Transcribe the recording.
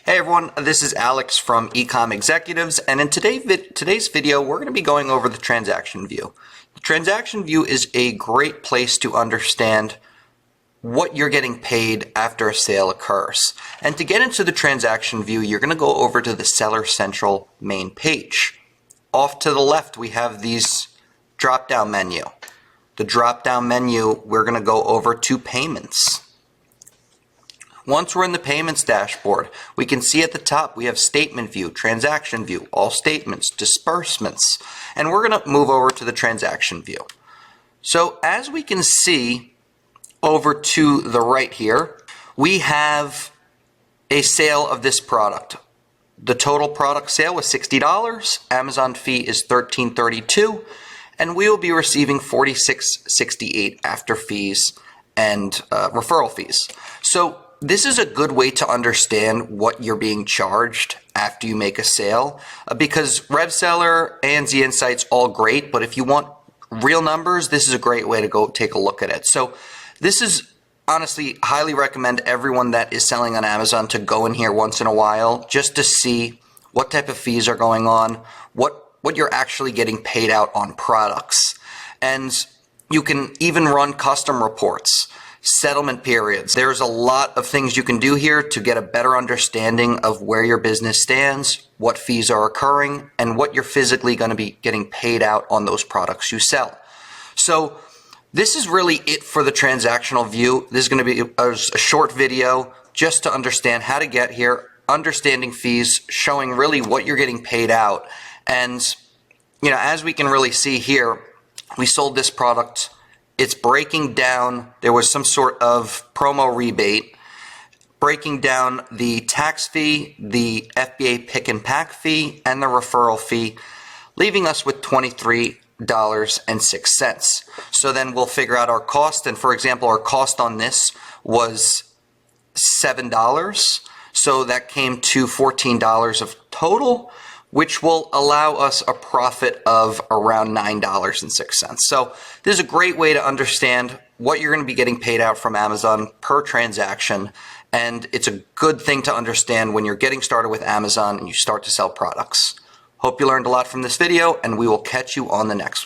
Hey everyone, this is Alex from Ecom Executives, and in today's video we're going to be going over the transaction view. The transaction view is a great place to understand what you're getting paid after a sale occurs. And to get into the transaction view, you're going to go over to the Seller Central main page. Off to the left we have these drop-down menu. The drop-down menu, we're going to go over to Payments. Once we're in the Payments dashboard, we can see at the top we have Statement View, Transaction View, All Statements, Disbursements, and we're going to move over to the Transaction View. So as we can see over to the right here, we have a sale of this product. The total product sale was $60, Amazon fee is $13.32, and we will be receiving $46.68 after fees and referral fees. So this is a good way to understand what you're being charged after you make a sale, because RevSeller and Z-Insight's all great, but if you want real numbers, this is a great way to go take a look at it. So this is honestly, highly recommend everyone that is selling on Amazon to go in here once in a while just to see what type of fees are going on, what you're actually getting paid out on products. And you can even run custom reports, settlement periods. There's a lot of things you can do here to get a better understanding of where your business stands, what fees are occurring, and what you're physically going to be getting paid out on those products you sell. So this is really it for the transactional view. This is going to be a short video just to understand how to get here, understanding fees, showing really what you're getting paid out. And, you know, as we can really see here, we sold this product. It's breaking down, there was some sort of promo rebate, breaking down the tax fee, the FBA pick and pack fee, and the referral fee, leaving us with $23.06. So then we'll figure out our cost, and for example, our cost on this was $7, so that came to $14 of total, which will allow us a profit of around $9.06. So this is a great way to understand what you're going to be getting paid out from Amazon per transaction, and it's a good thing to understand when you're getting started with Amazon and you start to sell products. Hope you learned a lot from this video, and we will catch you on the next one.